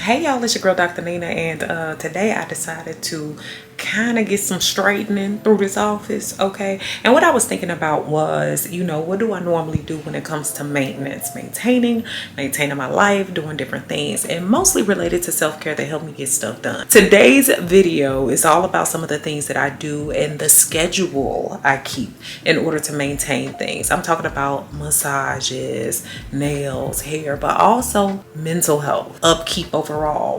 Hey y'all, it's your girl Dr. Nina, and today I decided to kind of get some straightening through this office, okay? And what I was thinking about was, what do I normally do when it comes to maintenance? Maintaining my life, doing different things, and mostly related to self-care that help me get stuff done. Today's video is all about some of the things that I do and the schedule I keep in order to maintain things. I'm talking about massages, nails, hair, but also mental health, upkeep overall.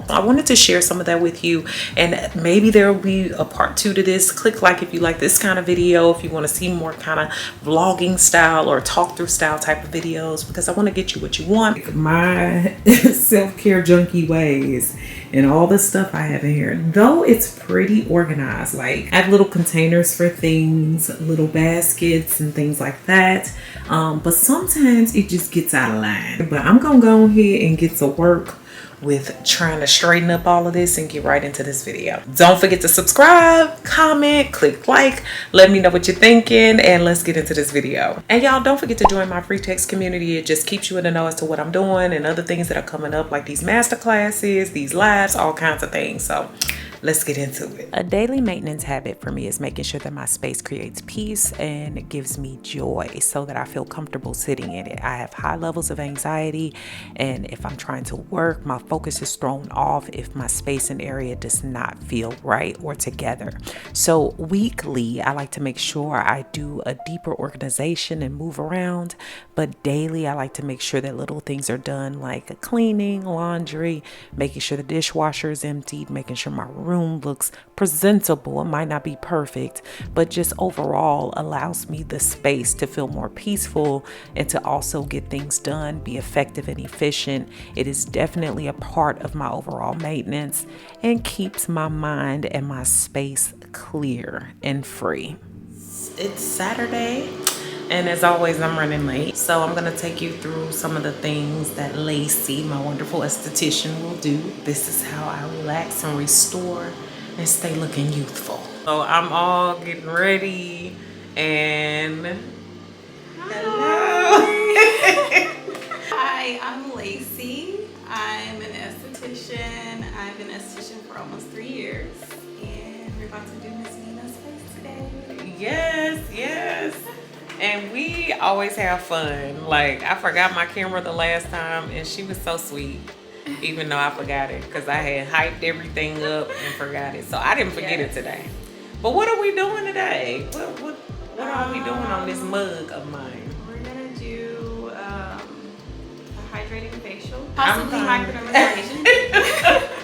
I wanted to share some of that with you, and maybe there will be a part 2 to this. Click like if you like this kind of video, if you want to see more kind of vlogging style or talk through style type of videos, because I want to get you what you want. My self-care junkie ways and all the stuff I have in here, though it's pretty organized. Like I have little containers for things, little baskets and things like that, but sometimes it just gets out of line. But I'm gonna go ahead and get to work with trying to straighten up all of this and get right into this video. Don't forget to subscribe, comment, click like, let me know what you're thinking, and let's get into this video. And y'all, don't forget to join my free text community. It just keeps you in the know as to what I'm doing and other things that are coming up, like these master classes, these lives, all kinds of things. So let's get into it. A daily maintenance habit for me is making sure that my space creates peace and it gives me joy so that I feel comfortable sitting in it. I have high levels of anxiety, and if I'm trying to work, my focus is thrown off if my space and area does not feel right or together. So weekly, I like to make sure I do a deeper organization and move around, but daily, I like to make sure that little things are done, like cleaning, laundry, making sure the dishwasher is emptied, making sure my room looks presentable. It might not be perfect, but just overall allows me the space to feel more peaceful and to also get things done, be effective and efficient. It is definitely a part of my overall maintenance and keeps my mind and my space clear and free. It's Saturday, and as always, I'm running late. So I'm gonna take you through some of the things that Lacy, my wonderful esthetician, will do. This is how I relax and restore and stay looking youthful. So I'm all getting ready, and hello. Hi, I'm Lacy. I'm an esthetician. I've been an esthetician for almost 3 years, and we're about to do Miss Nina's face today. Yes. And we always have fun. Like, I forgot my camera the last time, and she was so sweet, even though I forgot it, because I had hyped everything up and forgot it. So I didn't forget it today. But what are we doing today? What are we doing on this mug of mine? We're gonna do a hydrating facial, possibly microdermabrasion.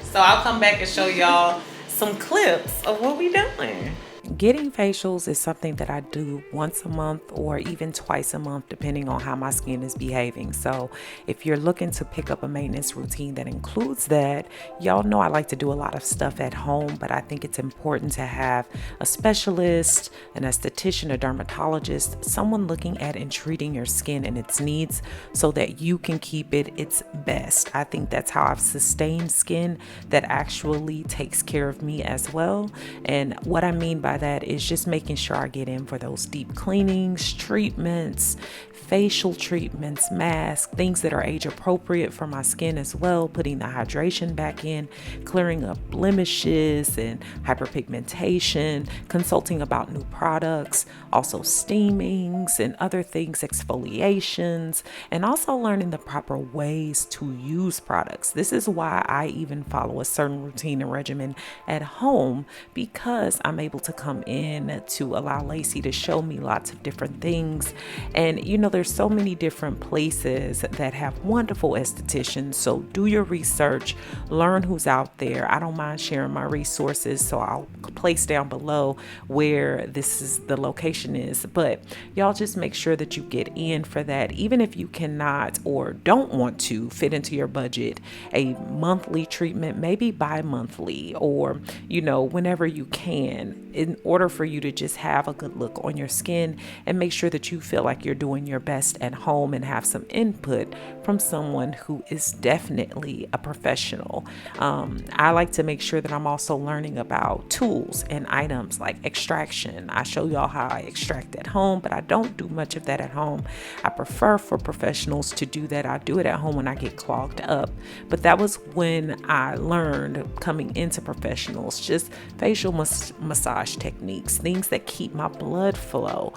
So I'll come back and show y'all some clips of what we doing. Getting facials is something that I do once a month or even twice a month, depending on how my skin is behaving. So if you're looking to pick up a maintenance routine that includes that, y'all know I like to do a lot of stuff at home, but I think it's important to have a specialist, an esthetician, a dermatologist, someone looking at and treating your skin and its needs so that you can keep it its best. I think that's how I've sustained skin that actually takes care of me as well. And what I mean by that is just making sure I get in for those deep cleanings, treatments, facial treatments, masks, things that are age appropriate for my skin as well, putting the hydration back in, clearing up blemishes and hyperpigmentation, consulting about new products, also steamings and other things, exfoliations, and also learning the proper ways to use products. This is why I even follow a certain routine and regimen at home, because I'm able to come in to allow Lacy to show me lots of different things. And there's so many different places that have wonderful estheticians, so do your research, learn who's out there. I don't mind sharing my resources, so I'll place down below where the location is, but y'all just make sure that you get in for that, even if you cannot or don't want to fit into your budget a monthly treatment, maybe bi-monthly, or whenever you can. in order for you to just have a good look on your skin and make sure that you feel like you're doing your best at home and have some input from someone who is definitely a professional. I like to make sure that I'm also learning about tools and items like extraction. I show y'all how I extract at home, but I don't do much of that at home. I prefer for professionals to do that. I do it at home when I get clogged up. But that was when I learned coming into professionals, just facial massage techniques, things that keep my blood flow,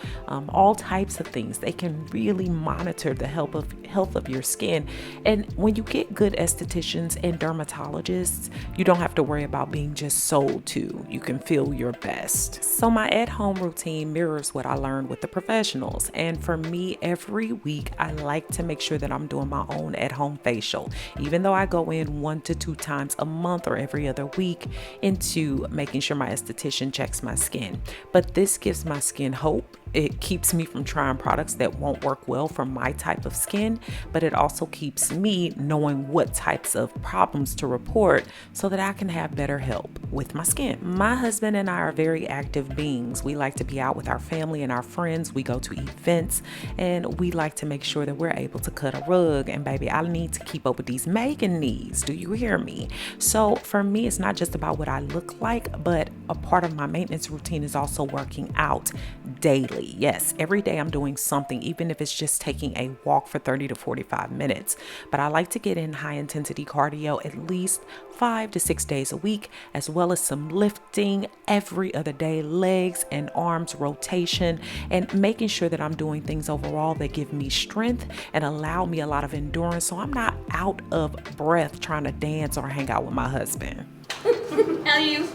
all types of things. They can really monitor the health of your skin. And when you get good estheticians and dermatologists, you don't have to worry about being just sold to. You can feel your best. So my at-home routine mirrors what I learned with the professionals. And for me, every week, I like to make sure that I'm doing my own at-home facial, even though I go in 1 to 2 times a month or every other week into making sure my esthetician checks my skin. But this gives my skin hope. It keeps me from trying products that won't work well for my type of skin, but it also keeps me knowing what types of problems to report so that I can have better help with my skin. My husband and I are very active beings. We like to be out with our family and our friends. We go to events and we like to make sure that we're able to cut a rug. And baby, I need to keep up with these Megan needs. Do you hear me? So for me, it's not just about what I look like, but a part of my maintenance routine is also working out daily. Yes, every day I'm doing something, even if it's just taking a walk for 30 to 45 minutes. But I like to get in high intensity cardio at least 5 to 6 days a week, as well as some lifting every other day, legs and arms rotation, and making sure that I'm doing things overall that give me strength and allow me a lot of endurance so I'm not out of breath trying to dance or hang out with my husband. How are you?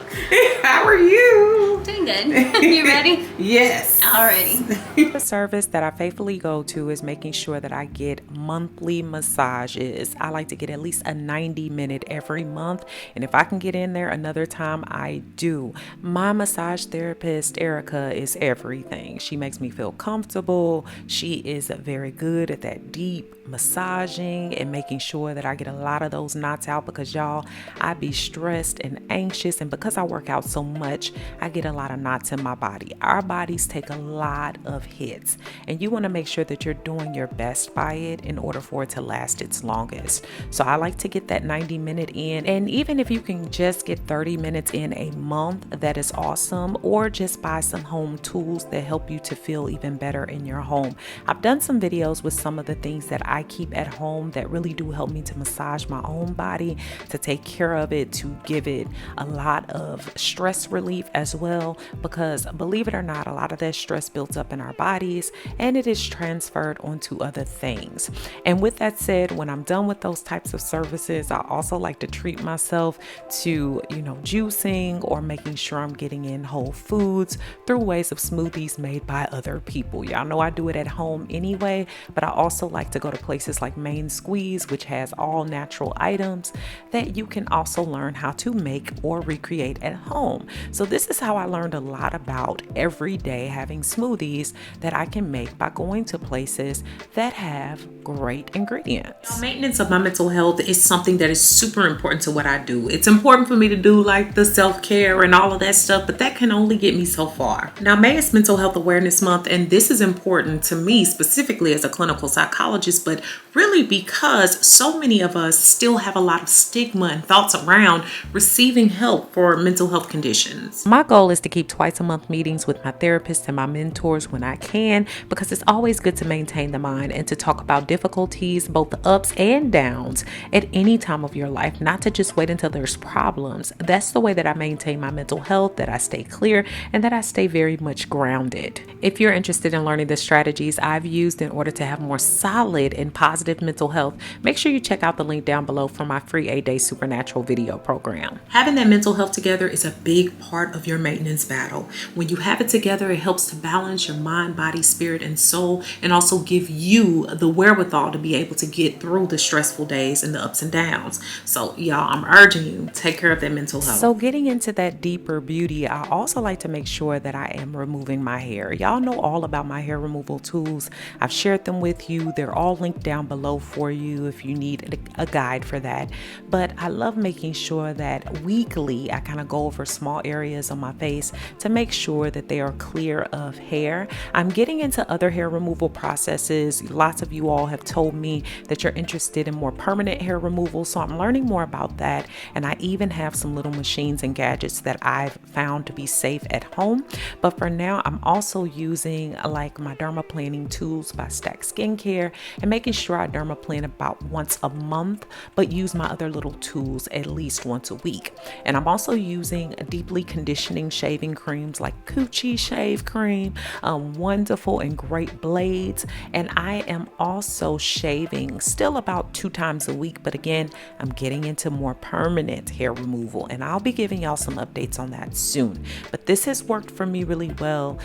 How are you? Doing good. You ready? Yes. Alrighty. The service that I faithfully go to is making sure that I get monthly massages. I like to get at least a 90-minute every month. And if I can get in there another time, I do. My massage therapist, Erica, is everything. She makes me feel comfortable. She is very good at that deep massaging and making sure that I get a lot of those knots out because y'all, I be stressed and anxious, and because I work out so much, I get a lot of knots in my body. Our bodies take a lot of hits, and you want to make sure that you're doing your best by it in order for it to last its longest. So I like to get that 90-minute in, and even if you can just get 30 minutes in a month, that is awesome. Or just buy some home tools that help you to feel even better in your home. I've done some videos with some of the things that I keep at home that really do help me to massage my own body, to take care of it, to give it a lot of stress relief as well, because believe it or not, a lot of that stress builds up in our bodies and it is transferred onto other things. And with that said, when I'm done with those types of services, I also like to treat myself to, juicing or making sure I'm getting in whole foods through ways of smoothies made by other people. Y'all know I do it at home anyway, but I also like to go to places like Main Squeeze, which has all natural items that you can also learn how to make or recreate at home. So this is how I learned a lot about every day having smoothies that I can make by going to places that have great ingredients. Maintenance of my mental health is something that is super important to what I do. It's important for me to do like the self-care and all of that stuff, but that can only get me so far. Now, May is Mental Health Awareness Month, and this is important to me specifically as a clinical psychologist, but really because so many of us still have a lot of stigma and thoughts around receiving help for mental health conditions. My goal is to keep twice a month meetings with my therapist and my mentors when I can, because it's always good to maintain the mind and to talk about difficulties, both the ups and downs, at any time of your life, not to just wait until there's problems. That's the way that I maintain my mental health, that I stay clear, and that I stay very much grounded. If you're interested in learning the strategies I've used in order to have more solid and positive mental health, make sure you check out the link down below for my free 8-day supernatural video program. Having that mental health together is a big part of your maintenance battle. When you have it together, it helps to balance your mind, body, spirit, and soul, and also give you the wherewithal to be able to get through the stressful days and the ups and downs. So y'all, I'm urging you, take care of that mental health. So getting into that deeper beauty, I also like to make sure that I am removing my hair. Y'all know all about my hair removal tools. I've shared them with you. They're all linked down below for you if you need a guide for that. But I love making sure that weekly I kind of go over small areas on my face to make sure that they are clear of hair. I'm getting into other hair removal processes. Lots of you all have told me that you're interested in more permanent hair removal, so I'm learning more about that. And I even have some little machines and gadgets that I've found to be safe at home. But for now, I'm also using like my dermaplaning tools by Stack Skincare and making sure I dermaplan about once a month, but use my other little tools at least once a week. And I'm also using deeply conditioning shaving creams like Coochie Shave Cream, wonderful and great blades. And I am also shaving still about 2 times a week, but again, I'm getting into more permanent hair removal, and I'll be giving y'all some updates on that soon. But this has worked for me really well.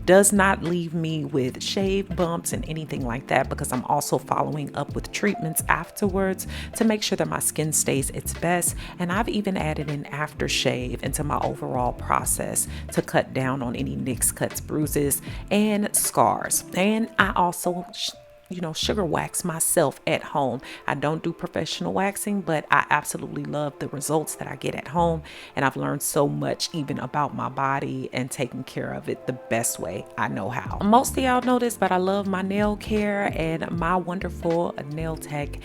Does not leave me with shave bumps and anything like that, because I'm also following up with treatments afterwards to make sure that my skin stays its best. And I've even added an aftershave into my overall process to cut down on any nicks, cuts, bruises, and scars. And I also sugar wax myself at home. I don't do professional waxing, but I absolutely love the results that I get at home. And I've learned so much even about my body and taking care of it the best way I know how. Most of y'all know this, but I love my nail care, and my wonderful nail tech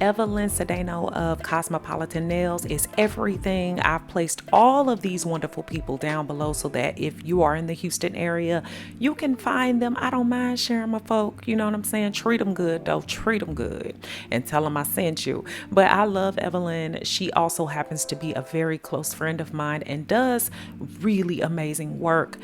Evelyn Cedeno of Cosmopolitan Nails is everything. I've placed all of these wonderful people down below so that if you are in the Houston area, you can find them. I don't mind sharing my folk, you know what I'm saying? Treat them good though, treat them good, and tell them I sent you. But I love Evelyn. She also happens to be a very close friend of mine and does really amazing work.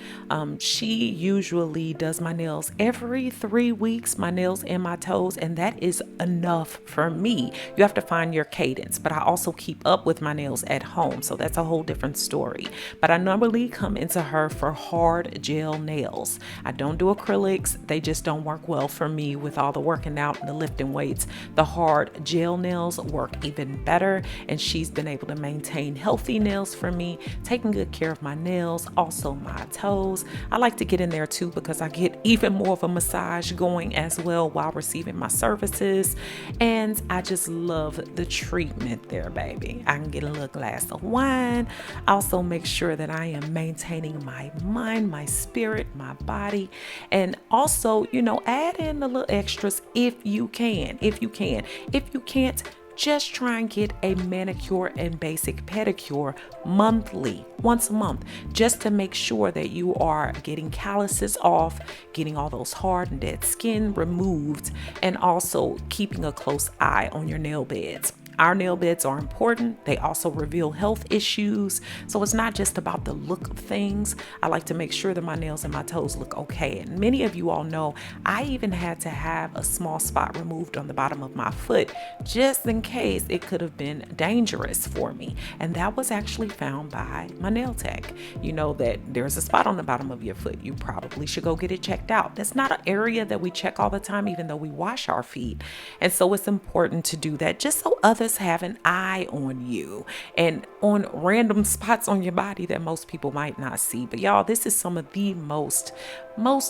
She usually does my nails every 3 weeks, my nails and my toes, and that is enough for me. You have to find your cadence, but I also keep up with my nails at home, so that's a whole different story. But I normally come into her for hard gel nails. I don't do acrylics. They just don't work well for me with all the working out and the lifting weights. The hard gel nails work even better, and she's been able to maintain healthy nails for me, taking good care of my nails, also my toes. I like to get in there too because I get even more of a massage going as well while receiving my services, and I just love the treatment there, baby. I can get a little glass of wine. Also make sure that I am maintaining my mind, my spirit, my body, and also, add in a little extras if you can. If you can't, just try and get a manicure and basic pedicure monthly, once a month, just to make sure that you are getting calluses off, getting all those hard and dead skin removed, and also keeping a close eye on your nail beds. Our nail beds are important. They also reveal health issues. So it's not just about the look of things. I like to make sure that my nails and my toes look okay. And many of you all know I even had to have a small spot removed on the bottom of my foot just in case it could have been dangerous for me. And that was actually found by my nail tech. You know that there's a spot on the bottom of your foot. You probably should go get it checked out. That's not an area that we check all the time, even though we wash our feet. And so it's important to do that just so others have an eye on you and on random spots on your body that most people might not see. But y'all, this is some of the most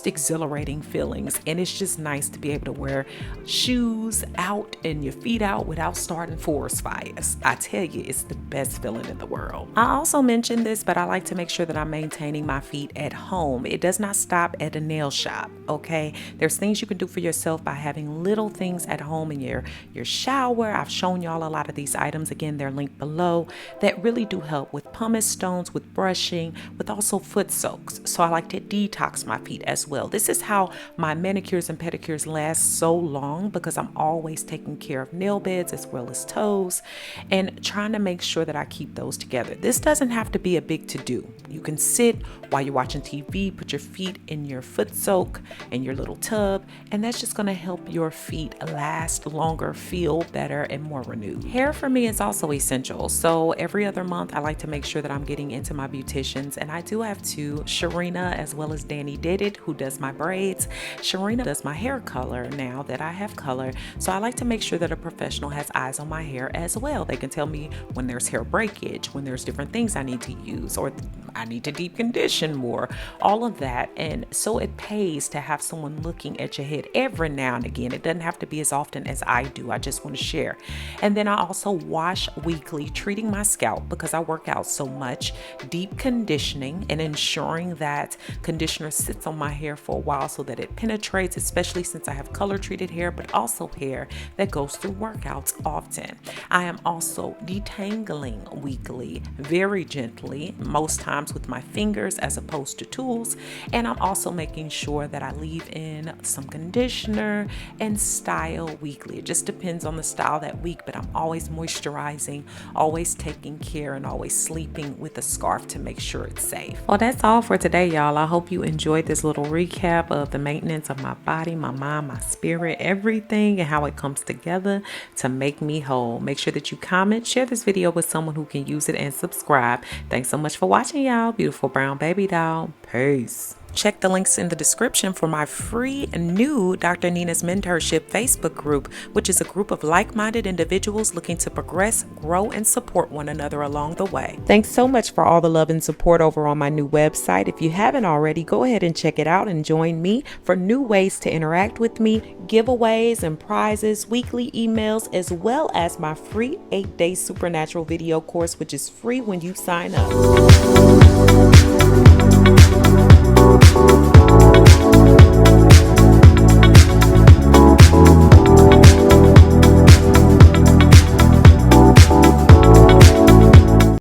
exhilarating feelings, and it's just nice to be able to wear shoes out and your feet out without starting forest fires. I tell you, it's the best feeling in the world. I also mentioned this, but I like to make sure that I'm maintaining my feet at home. It does not stop at a nail shop, okay? There's things you can do for yourself by having little things at home in your shower. I've shown y'all a lot of these items. Again, they're linked below that really do help with pumice stones, with brushing, with also foot soaks. So I like to detox my feet as well. This is how my manicures and pedicures last so long, because I'm always taking care of nail beds as well as toes and trying to make sure that I keep those together. This doesn't have to be a big to-do. You can sit while you're watching TV, put your feet in your foot soak and your little tub, and that's just going to help your feet last longer, feel better, and more renewed. do. Hair for me is also essential. So every other month I like to make sure that I'm getting into my beauticians, and I do have two, Sharina as well as Danny Did It, who does my braids. Sharina does my hair color now that I have color. So I like to make sure that a professional has eyes on my hair as well. They can tell me when there's hair breakage, when there's different things I need to use, or I need to deep condition more, all of that. And so it pays to have someone looking at your head every now and again. It doesn't have to be as often as I do. I just want to share. And then I also wash weekly, treating my scalp because I work out so much, deep conditioning and ensuring that conditioner sits on my hair for a while so that it penetrates, especially since I have color treated hair, but also hair that goes through workouts often. I am also detangling weekly, very gently, most times with my fingers as opposed to tools. And I'm also making sure that I leave in some conditioner and style weekly. It just depends on the style that week, but I'm always moisturizing, always taking care, and always sleeping with a scarf to make sure it's safe. Well, that's all for today, y'all. I hope you enjoyed this little recap of the maintenance of my body, my mind, my spirit, everything, and how it comes together to make me whole. Make sure that you comment, share this video with someone who can use it, and subscribe. Thanks so much for watching, y'all. Beautiful brown baby doll. Peace. Check the links in the description for my free new Dr. Nina's Mentorship Facebook group, which is a group of like-minded individuals looking to progress, grow, and support one another along the way. Thanks so much for all the love and support over on my new website. If you haven't already, go ahead and check it out and join me for new ways to interact with me, giveaways and prizes, weekly emails, as well as my free 8-day supernatural video course, which is free when you sign up.